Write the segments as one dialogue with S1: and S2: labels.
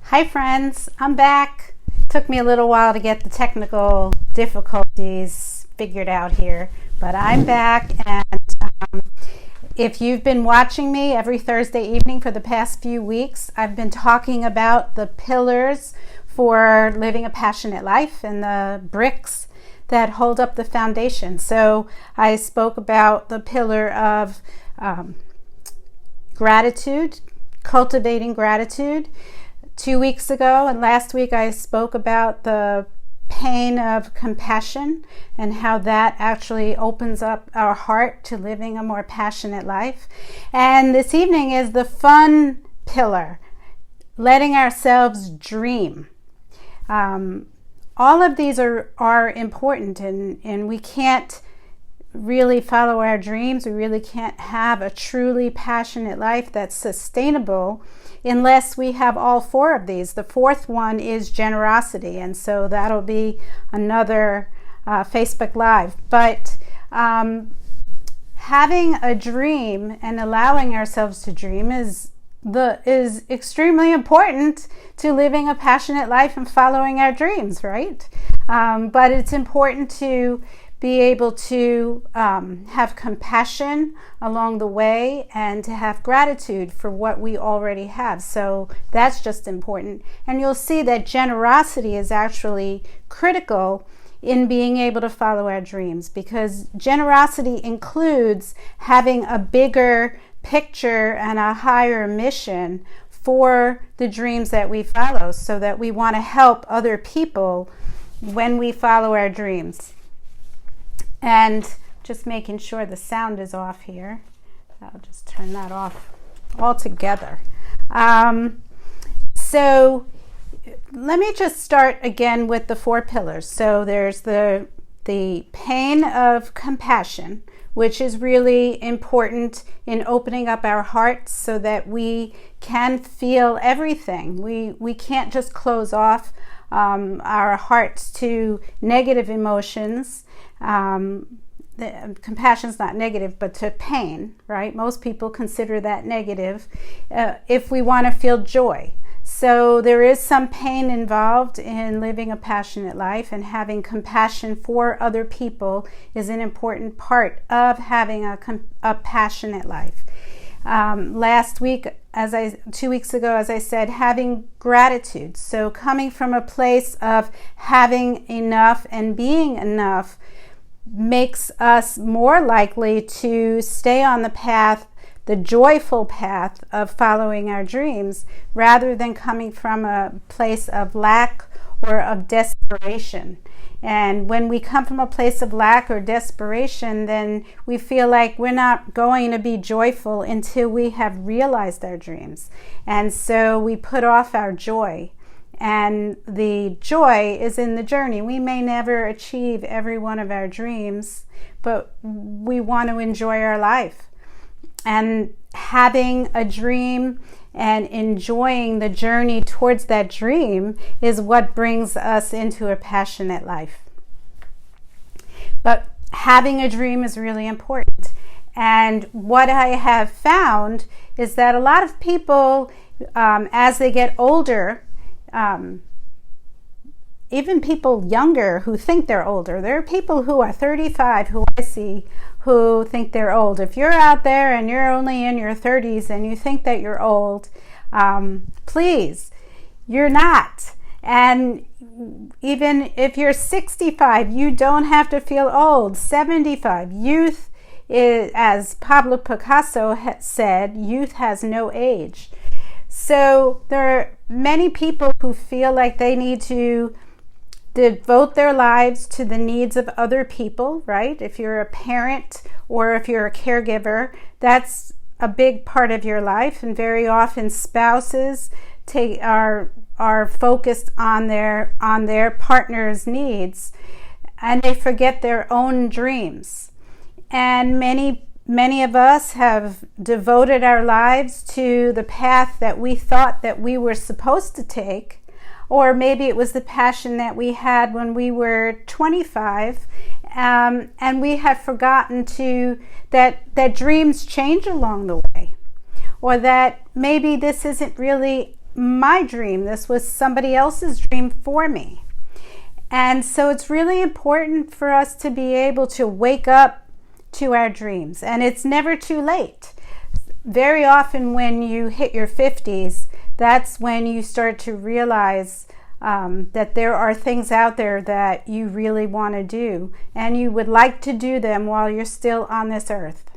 S1: Hi friends, I'm back. Took me a little while to get the technical difficulties figured out here, but I'm back. And if you've been watching me every Thursday evening for the past few weeks, I've been talking about the pillars for living a passionate life and the bricks that hold up the foundation. So I spoke about the pillar of gratitude, cultivating gratitude 2 weeks ago, and last week I spoke about the pain of compassion and how that actually opens up our heart to living a more passionate life. And this evening is the fun pillar, letting ourselves dream. All of these are important, and we can't really follow our dreams. We really can't have a truly passionate life that's sustainable unless we have all four of these. The fourth one is generosity, and so that'll be another Facebook Live. But having a dream and allowing ourselves to dream is extremely important to living a passionate life and following our dreams, right? But it's important to be able to have compassion along the way and to have gratitude for what we already have. So that's just important. And you'll see that generosity is actually critical in being able to follow our dreams, because generosity includes having a bigger picture and a higher mission for the dreams that we follow, so that we want to help other people when we follow our dreams. And just making sure the sound is off here. I'll just turn that off altogether. So let me just start again with the four pillars. So there's the pain of compassion, which is really important in opening up our hearts so that we can feel everything. We can't just close off our hearts to negative emotions. Compassion's not negative, but to pain, right? Most people consider that negative if we want to feel joy. So there is some pain involved in living a passionate life, and having compassion for other people is an important part of having a passionate life. Last week, 2 weeks ago, as I said, having gratitude. So coming from a place of having enough and being enough makes us more likely to stay on the path, the joyful path of following our dreams, rather than coming from a place of lack or of desperation. And when we come from a place of lack or desperation, then we feel like we're not going to be joyful until we have realized our dreams. And so we put off our joy. And the joy is in the journey. We may never achieve every one of our dreams, but we want to enjoy our life. And having a dream and enjoying the journey towards that dream is what brings us into a passionate life. But having a dream is really important. And what I have found is that a lot of people, as they get older, even people younger who think they're older. There are people who are 35 who I see who think they're old. If you're out there and you're only in your 30s and you think that you're old, please, you're not. And even if you're 65, you don't have to feel old. 75, youth is, as Pablo Picasso said, youth has no age. So there are many people who feel like they need to devote their lives to the needs of other people, right? If you're a parent or if you're a caregiver, that's a big part of your life. And very often spouses are focused on their partner's needs, and they forget their own dreams. And many of us have devoted our lives to the path that we thought that we were supposed to take, or maybe it was the passion that we had when we were 25, and we have forgotten that dreams change along the way, or that maybe this isn't really my dream. This was somebody else's dream for me. And so it's really important for us to be able to wake up to our dreams. And it's never too late. Very often when you hit your 50s, that's when you start to realize that there are things out there that you really want to do, and you would like to do them while you're still on this earth.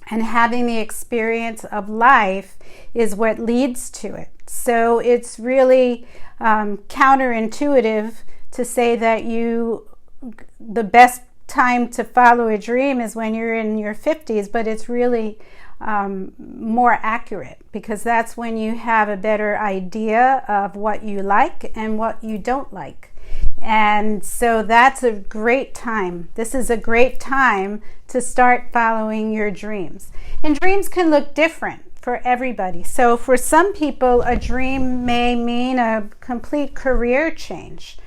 S1: And having the experience of life is what leads to it. So it's really counterintuitive to say that the best time to follow a dream is when you're in your 50s, but it's really more accurate, because that's when you have a better idea of what you like and what you don't like. And so that's a great time. This is a great time to start following your dreams. And dreams can look different for everybody. So for some people, a dream may mean a complete career change.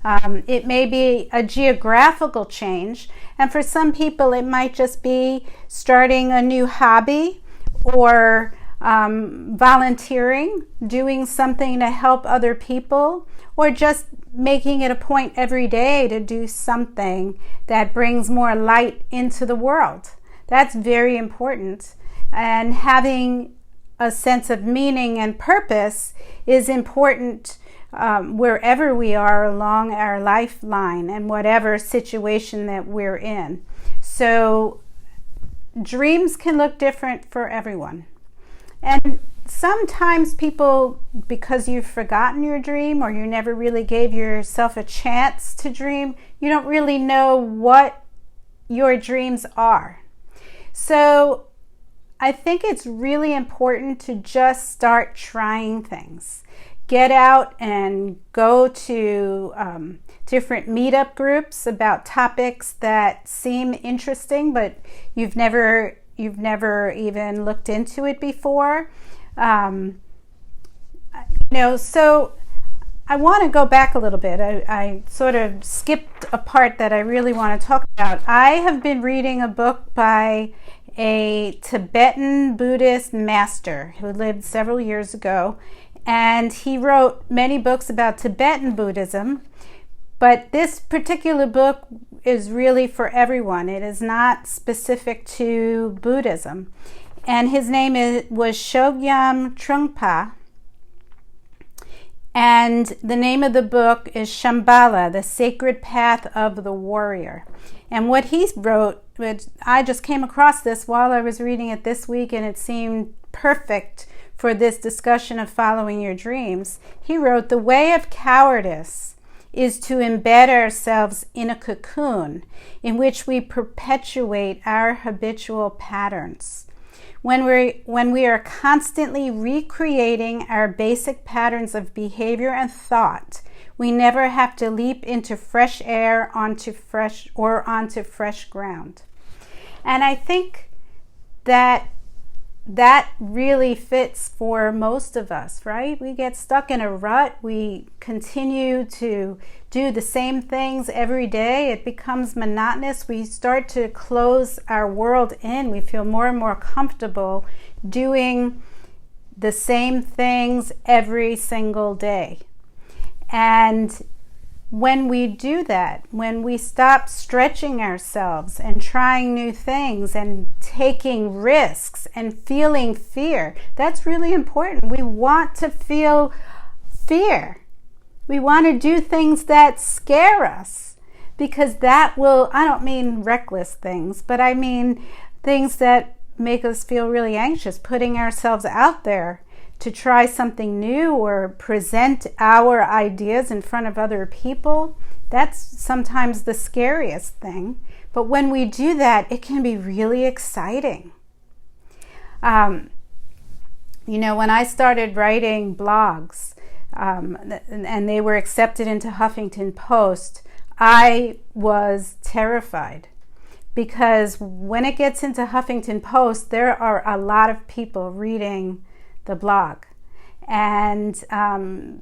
S1: It may be a geographical change, and for some people it might just be starting a new hobby, or volunteering, doing something to help other people, or just making it a point every day to do something that brings more light into the world. That's very important. And having a sense of meaning and purpose is important wherever we are along our lifeline and whatever situation that we're in. So dreams can look different for everyone. And sometimes people, because you've forgotten your dream or you never really gave yourself a chance to dream, you don't really know what your dreams are. So I think it's really important to just start trying things. Get out and go to different meetup groups about topics that seem interesting, but you've never even looked into it before. So I want to go back a little bit. I sort of skipped a part that I really want to talk about. I have been reading a book by a Tibetan Buddhist master who lived several years ago, and he wrote many books about Tibetan Buddhism, but this particular book is really for everyone. It is not specific to Buddhism. And his name was Chogyam Trungpa, and the name of the book is Shambhala, the Sacred Path of the Warrior. And what he wrote, which I just came across this while I was reading it this week, and it seemed perfect for this discussion of following your dreams. He wrote, "The way of cowardice is to embed ourselves in a cocoon in which we perpetuate our habitual patterns. When we are constantly recreating our basic patterns of behavior and thought, we never have to leap into fresh air onto fresh ground." And I think that really fits for most of us, right? We get stuck in a rut. We continue to do the same things every day. It becomes monotonous. We start to close our world in. We feel more and more comfortable doing the same things every single day. And when we do that, when we stop stretching ourselves and trying new things and taking risks and feeling fear, that's really important. We want to feel fear. We want to do things that scare us, because that will, I don't mean reckless things, but I mean things that make us feel really anxious, putting ourselves out there to try something new or present our ideas in front of other people. That's sometimes the scariest thing. But when we do that, it can be really exciting. When I started writing blogs, and they were accepted into Huffington Post, I was terrified. Because when it gets into Huffington Post, there are a lot of people reading the blog, and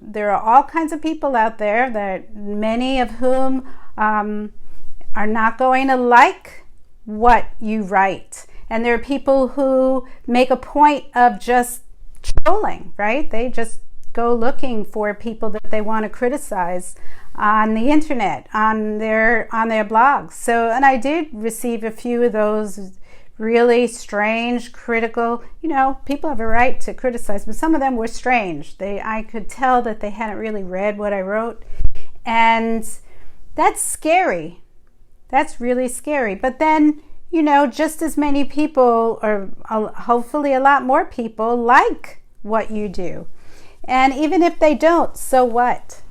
S1: there are all kinds of people out there, that many of whom are not going to like what you write, and there are people who make a point of just trolling, right? They just go looking for people that they want to criticize on the internet, on their blogs. So, and I did receive a few of those really strange, critical, people have a right to criticize, but some of them were strange. I could tell that they hadn't really read what I wrote. And that's scary. That's really scary. But then, just as many people, or hopefully a lot more people, like what you do. And even if they don't, so what?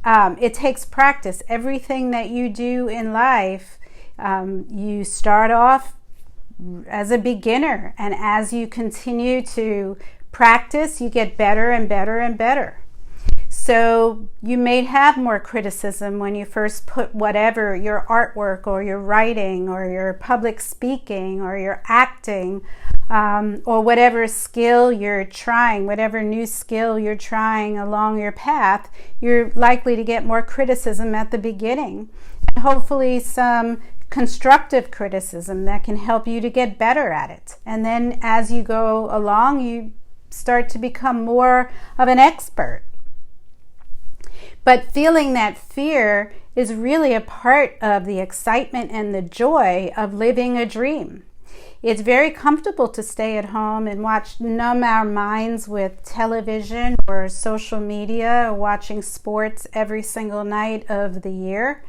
S1: It takes practice. Everything that you do in life, you start off as a beginner, and as you continue to practice, you get better and better and better. So you may have more criticism when you first put whatever, your artwork or your writing or your public speaking or your acting, or whatever skill you're trying, whatever new skill you're trying along your path, you're likely to get more criticism at the beginning. And hopefully some constructive criticism that can help you to get better at it. And then as you go along, you start to become more of an expert. But feeling that fear is really a part of the excitement and the joy of living a dream. It's very comfortable to stay at home and numb our minds with television or social media, or watching sports every single night of the year.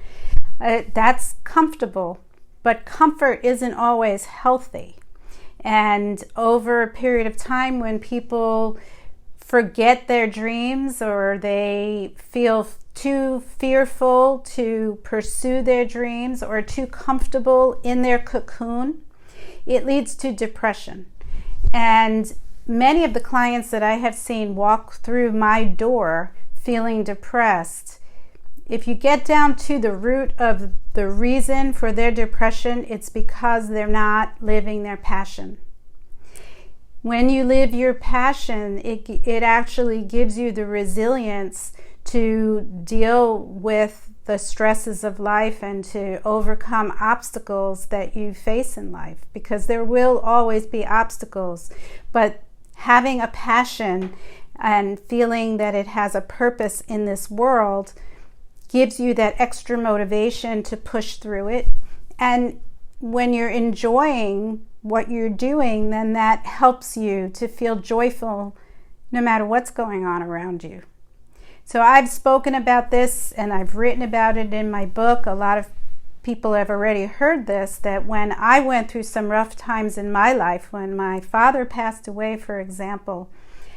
S1: That's comfortable, but comfort isn't always healthy. And over a period of time, when people forget their dreams or they feel too fearful to pursue their dreams or too comfortable in their cocoon, it leads to depression. And many of the clients that I have seen walk through my door feeling depressed, if you get down to the root of the reason for their depression, it's because they're not living their passion. When you live your passion, it actually gives you the resilience to deal with the stresses of life and to overcome obstacles that you face in life, because there will always be obstacles. But having a passion and feeling that it has a purpose in this world gives you that extra motivation to push through it. And when you're enjoying what you're doing, then that helps you to feel joyful no matter what's going on around you. So I've spoken about this and I've written about it in my book. A lot of people have already heard this, that when I went through some rough times in my life, when my father passed away, for example,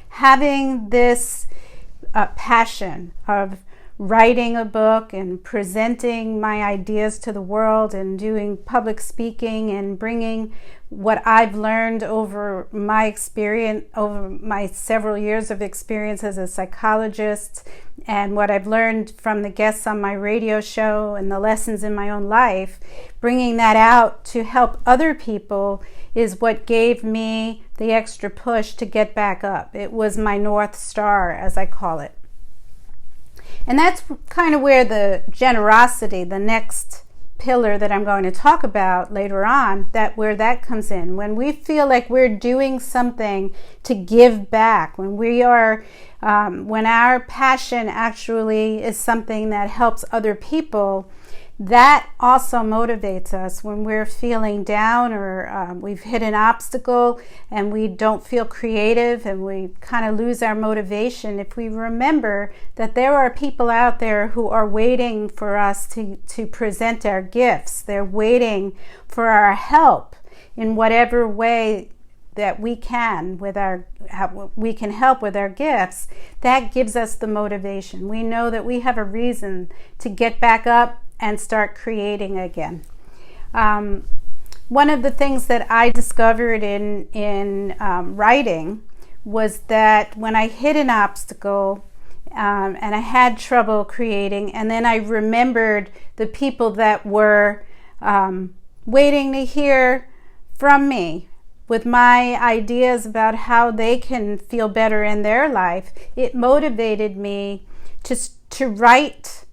S1: having this passion of writing a book and presenting my ideas to the world and doing public speaking and bringing what I've learned over my experience, over my several years of experience as a psychologist, and what I've learned from the guests on my radio show and the lessons in my own life, bringing that out to help other people is what gave me the extra push to get back up. It was my North Star, as I call it. And that's kind of where the generosity, the next pillar that I'm going to talk about later on, where that comes in. When we feel like we're doing something to give back, when our passion actually is something that helps other people, that also motivates us when we're feeling down or we've hit an obstacle and we don't feel creative and we kind of lose our motivation. If we remember that there are people out there who are waiting for us to present our gifts, they're waiting for our help in whatever way that we can we can help with our gifts, that gives us the motivation. We know that we have a reason to get back up and start creating again. One of the things that I discovered in writing was that when I hit an obstacle and I had trouble creating, and then I remembered the people that were waiting to hear from me with my ideas about how they can feel better in their life, it motivated me to write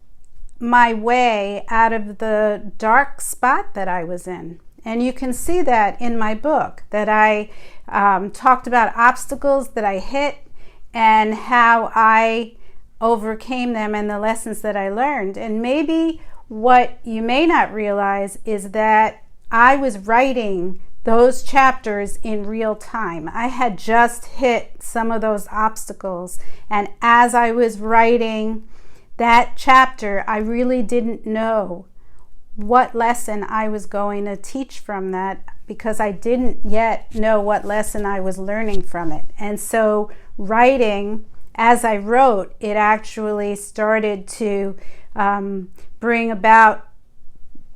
S1: my way out of the dark spot that I was in. And you can see that in my book, that I talked about obstacles that I hit and how I overcame them and the lessons that I learned. And maybe what you may not realize is that I was writing those chapters in real time. I had just hit some of those obstacles, and as I was writing that chapter, I really didn't know what lesson I was going to teach from that, because I didn't yet know what lesson I was learning from it. And so writing, as I wrote, it actually started to bring about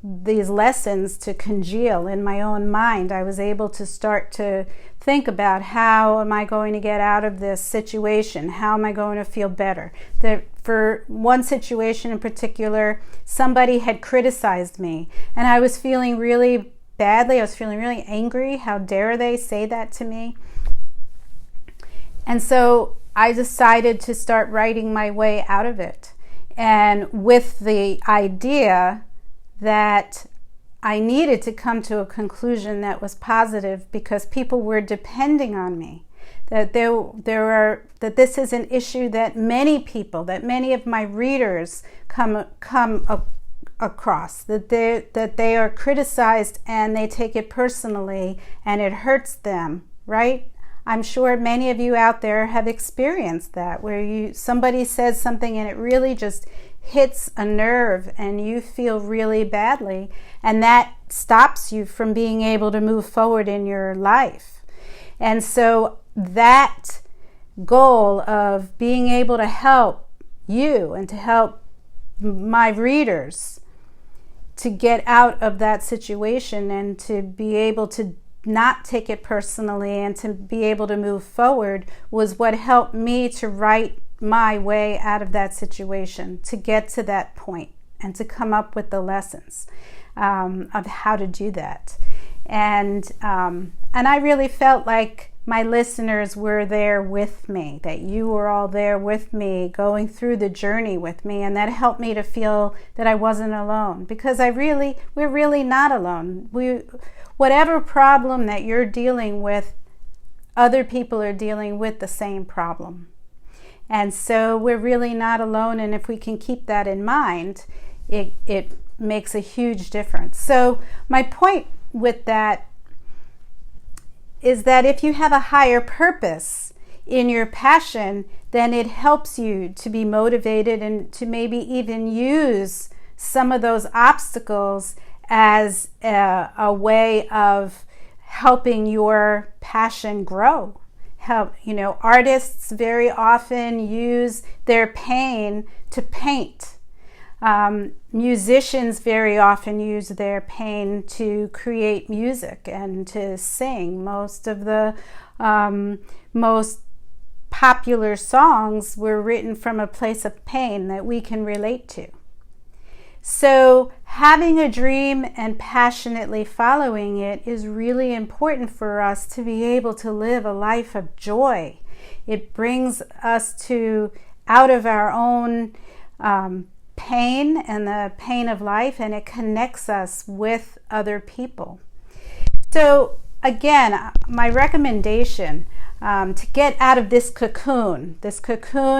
S1: these lessons to congeal in my own mind. I was able to start to think about, how am I going to get out of this situation? How am I going to feel better? For one situation in particular, somebody had criticized me and I was feeling really badly. I was feeling really angry. How dare they say that to me? And so I decided to start writing my way out of it, and with the idea that I needed to come to a conclusion that was positive, because people were depending on me. That that this is an issue that many people, that many of my readers come across. That they are criticized and they take it personally and it hurts them, right? I'm sure many of you out there have experienced that, where somebody says something and it really just hits a nerve and you feel really badly, and that stops you from being able to move forward in your life. And so that goal of being able to help you and to help my readers to get out of that situation and to be able to not take it personally and to be able to move forward was what helped me to write my way out of that situation, to get to that point and to come up with the lessons of how to do that. And I really felt like my listeners were there with me, that you were all there with me, going through the journey with me, and that helped me to feel that I wasn't alone, because we're really not alone. Whatever problem that you're dealing with, other people are dealing with the same problem. And so we're really not alone, and if we can keep that in mind, it makes a huge difference. So my point with that is that if you have a higher purpose in your passion, then it helps you to be motivated and to maybe even use some of those obstacles as a way of helping your passion grow. Artists very often use their pain to paint. Musicians very often use their pain to create music and to sing. Most of the most popular songs were written from a place of pain that we can relate to. So having a dream and passionately following it is really important for us to be able to live a life of joy. It brings us out of our own pain and the pain of life, and it connects us with other people. So again, my recommendation to get out of this cocoon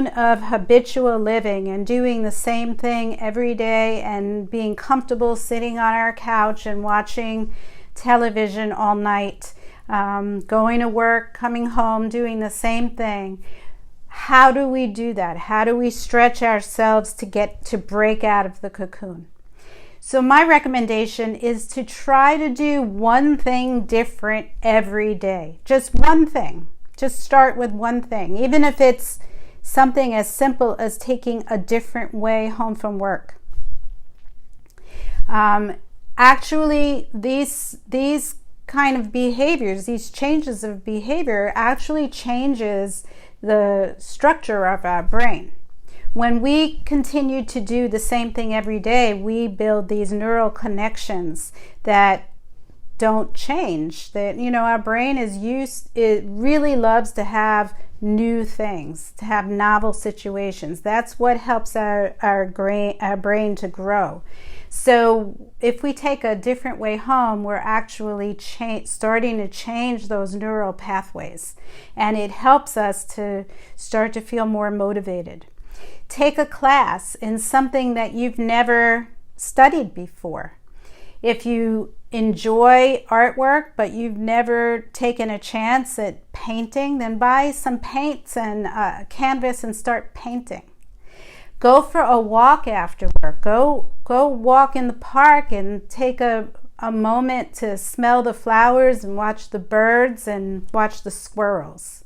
S1: of habitual living and doing the same thing every day and being comfortable sitting on our couch and watching television all night, going to work, coming home, doing the same thing. How do we do that? How do we stretch ourselves to break out of the cocoon? So my recommendation is to try to do one thing different every day. Just one thing. Just start with one thing, even if it's something as simple as taking a different way home from work. Actually, these kind of behaviors, these changes of behavior actually changes the structure of our brain. When we continue to do the same thing every day, we build these neural connections that don't change. That our brain it really loves to have new things, to have novel situations. That's what helps our brain to grow. So if we take a different way home, we're actually starting to change those neural pathways, and it helps us to start to feel more motivated. Take a class in something that you've never studied before. If you enjoy artwork but you've never taken a chance at painting, then buy some paints and canvas and start painting. Go for a walk after work. Go walk in the park and take a moment to smell the flowers and watch the birds and watch the squirrels.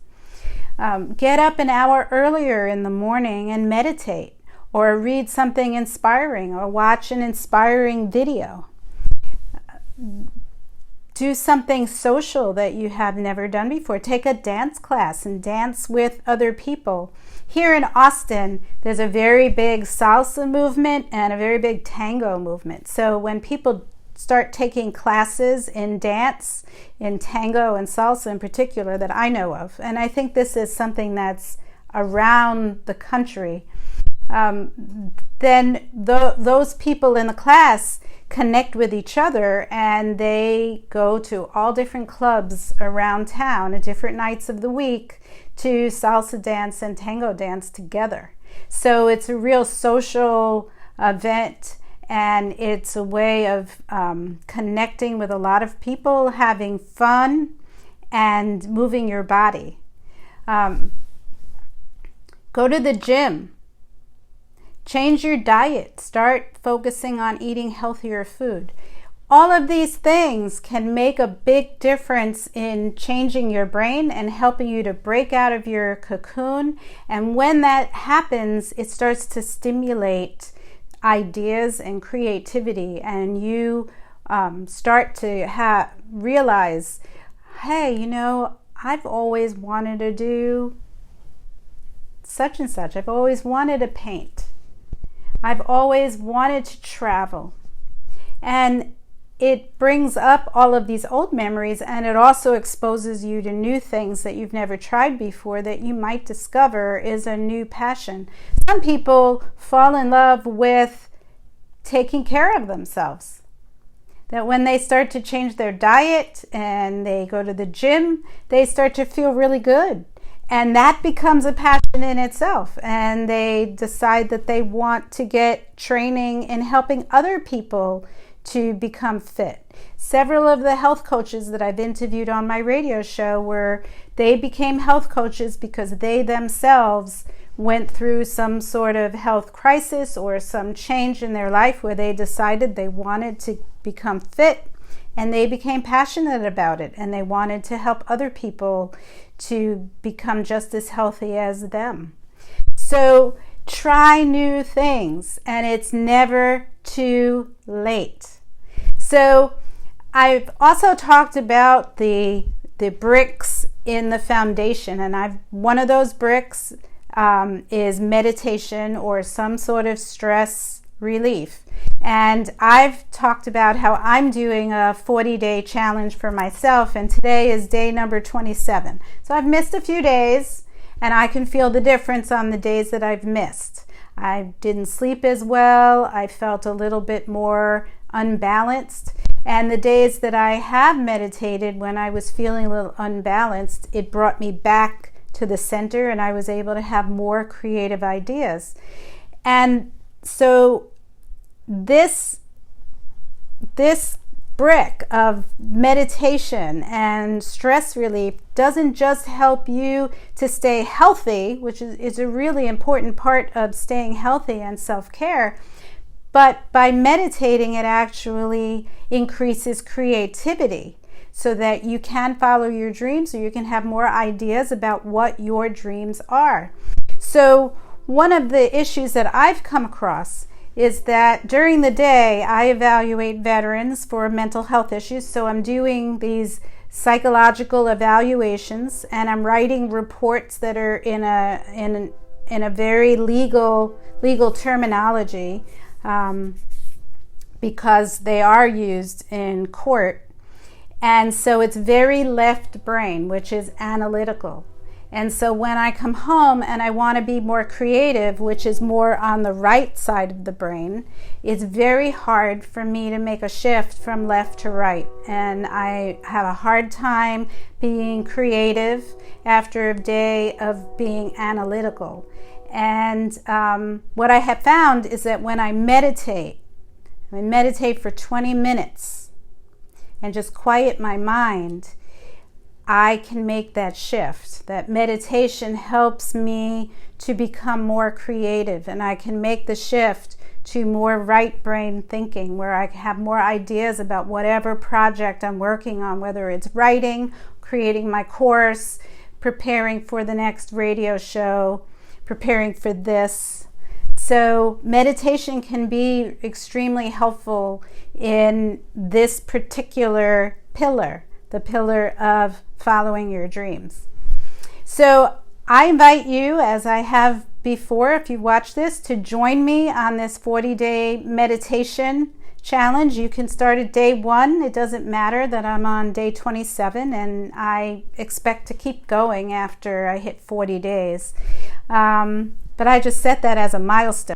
S1: Get up an hour earlier in the morning and meditate, or read something inspiring, or watch an inspiring video. Do something social that you have never done before. Take a dance class and dance with other people. Here in Austin, there's a very big salsa movement and a very big tango movement. So when people start taking classes in dance, in tango and salsa in particular, that I know of, and I think this is something that's around the country, then those people in the class connect with each other, and they go to all different clubs around town at different nights of the week to salsa dance and tango dance together. So it's a real social event, and it's a way of connecting with a lot of people, having fun, and moving your body. Go to the gym. Change your diet. Start focusing on eating healthier food. All of these things can make a big difference in changing your brain and helping you to break out of your cocoon. And when that happens, it starts to stimulate ideas and creativity, and you start to realize, hey, I've always wanted to do such and such. I've always wanted to paint. I've always wanted to travel. And it brings up all of these old memories, and it also exposes you to new things that you've never tried before that you might discover is a new passion. Some people fall in love with taking care of themselves. That when they start to change their diet and they go to the gym, they start to feel really good. And that becomes a passion in itself. And they decide that they want to get training in helping other people to become fit. Several of the health coaches that I've interviewed on my radio show they became health coaches because they themselves went through some sort of health crisis or some change in their life where they decided they wanted to become fit, and they became passionate about it, and they wanted to help other people to become just as healthy as them. So try new things, and it's never too late. So I've also talked about the bricks in the foundation, and one of those bricks is meditation or some sort of stress relief. And I've talked about how I'm doing a 40-day challenge for myself, and today is day number 27. So I've missed a few days, and I can feel the difference on the days that I've missed. I didn't sleep as well. I felt a little bit more unbalanced. And the days that I have meditated, when I was feeling a little unbalanced, it brought me back to the center, and I was able to have more creative ideas. And so this brick of meditation and stress relief doesn't just help you to stay healthy, which is a really important part of staying healthy and self-care, but by meditating, it actually increases creativity so that you can follow your dreams, or you can have more ideas about what your dreams are. So one of the issues that I've come across is that during the day, I evaluate veterans for mental health issues. So I'm doing these psychological evaluations, and I'm writing reports that are in a very legal terminology, because they are used in court. And so it's very left brain, which is analytical. And so when I come home and I want to be more creative, which is more on the right side of the brain, it's very hard for me to make a shift from left to right. And I have a hard time being creative after a day of being analytical. And what I have found is that when I meditate for 20 minutes and just quiet my mind, I can make that shift. That meditation helps me to become more creative, and I can make the shift to more right brain thinking, where I have more ideas about whatever project I'm working on, whether it's writing, creating my course, preparing for the next radio show, preparing for this. So meditation can be extremely helpful in this particular pillar, the pillar of following your dreams. So I invite you, as I have before, if you watch this, to join me on this 40-day meditation challenge. You can start at day 1. It doesn't matter that I'm on day 27, and I expect to keep going after I hit 40 days. But I just set that as a milestone.